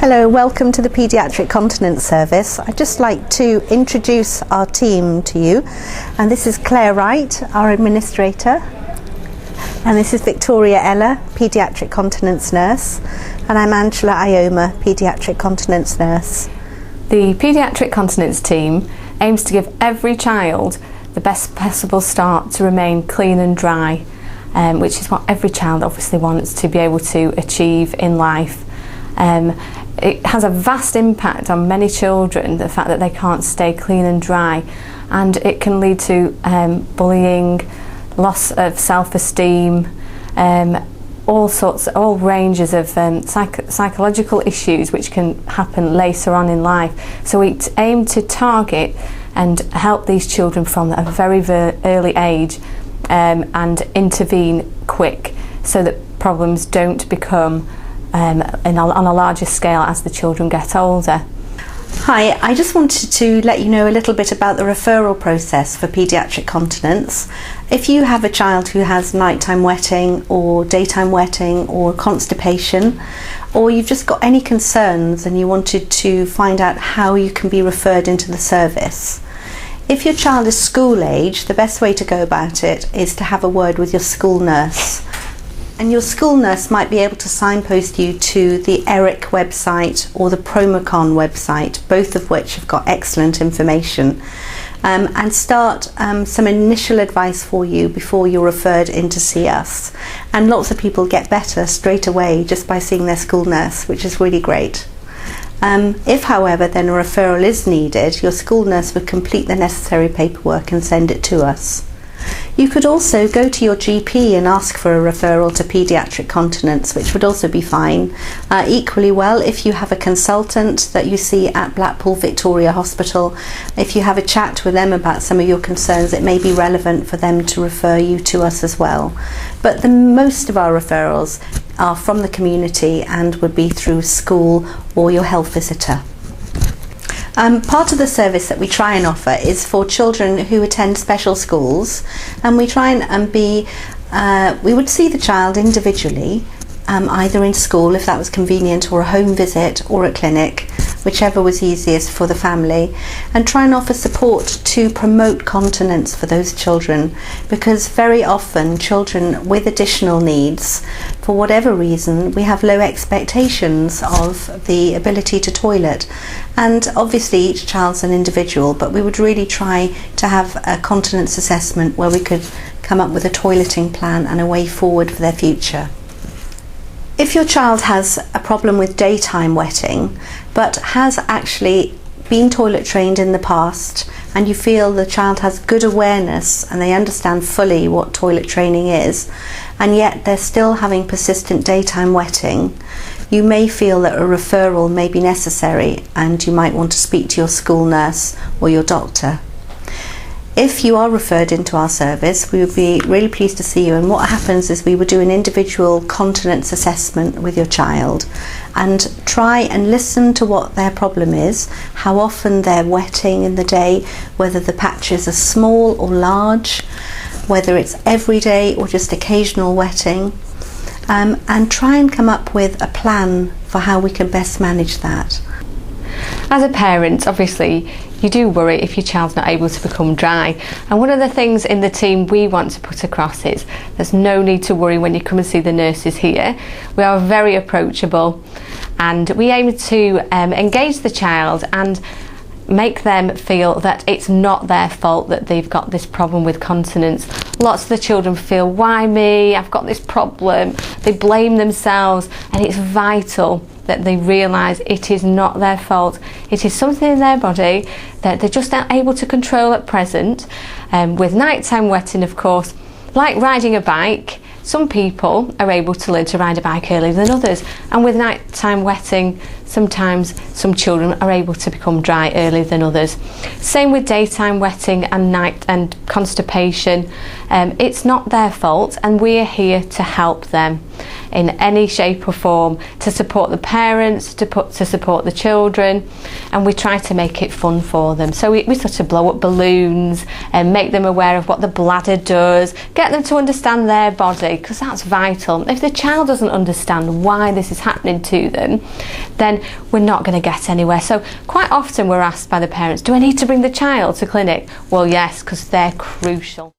Hello, welcome to the Paediatric Continence Service. I'd just like to introduce our team to you. And this is Claire Wright, our administrator. And this is Victoria Ella, Paediatric Continence Nurse. And I'm Angela Ioma, Paediatric Continence Nurse. The Paediatric Continence team aims to give every child the best possible start to remain clean and dry, which is what every child obviously wants to be able to achieve in life. It has a vast impact on many children, the fact that they can't stay clean and dry, and it can lead to bullying, loss of self-esteem, all ranges of psychological issues which can happen later on in life. So we aim to target and help these children from a very early age and intervene quick so that problems don't become on a larger scale as the children get older. Hi, I just wanted to let you know a little bit about the referral process for paediatric continence. If you have a child who has nighttime wetting or daytime wetting or constipation, or you've just got any concerns and you wanted to find out how you can be referred into the service, if your child is school age, the best way to go about it is to have a word with your school nurse. And your school nurse might be able to signpost you to the ERIC website or the Promocon website, both of which have got excellent information, and start some initial advice for you before you're referred in to see us. And lots of people get better straight away just by seeing their school nurse, which is really great. If, however, then a referral is needed, your school nurse would complete the necessary paperwork and send it to us. You could also go to your GP and ask for a referral to paediatric continence, which would also be fine. Equally well, if you have a consultant that you see at Blackpool Victoria Hospital, if you have a chat with them about some of your concerns, it may be relevant for them to refer you to us as well. But the most of our referrals are from the community and would be through school or your health visitor. Part of the service that we try and offer is for children who attend special schools, and we try and we would see the child individually, either in school if that was convenient, or a home visit, or a clinic, whichever was easiest for the family, and try and offer support to promote continence for those children, because very often children with additional needs, for whatever reason, we have low expectations of the ability to toilet. And obviously each child's an individual, but we would really try to have a continence assessment where we could come up with a toileting plan and a way forward for their future. If your child has a problem with daytime wetting, but has actually been toilet trained in the past, and you feel the child has good awareness and they understand fully what toilet training is, and yet they're still having persistent daytime wetting, you may feel that a referral may be necessary and you might want to speak to your school nurse or your doctor. If you are referred into our service, we would be really pleased to see you, and what happens is we would do an individual continence assessment with your child and try and listen to what their problem is, how often they're wetting in the day, whether the patches are small or large, whether it's every day or just occasional wetting, and try and come up with a plan for how we can best manage that. As a parent, obviously, you do worry if your child's not able to become dry. And one of the things in the team we want to put across is there's no need to worry when you come and see the nurses here. We are very approachable, and we aim to engage the child and make them feel that it's not their fault that they've got this problem with continence. Lots of the children feel, why me? I've got this problem. They blame themselves, and it's vital that they realise it is not their fault. It is something in their body that they're just not able to control at present. With nighttime wetting, of course, like riding a bike, some people are able to learn to ride a bike earlier than others, and with nighttime wetting, sometimes some children are able to become dry earlier than others. Same with daytime wetting and night and constipation. It's not their fault, and we are here to help them. in any shape or form to support the parents, to support the children, and we try to make it fun for them. So we sort of blow up balloons and make them aware of what the bladder does, get them to understand their body, because that's vital. If the child doesn't understand why this is happening to them, then we're not going to get anywhere. So quite often we're asked by the parents, do I need to bring the child to clinic? Well, yes, because they're crucial.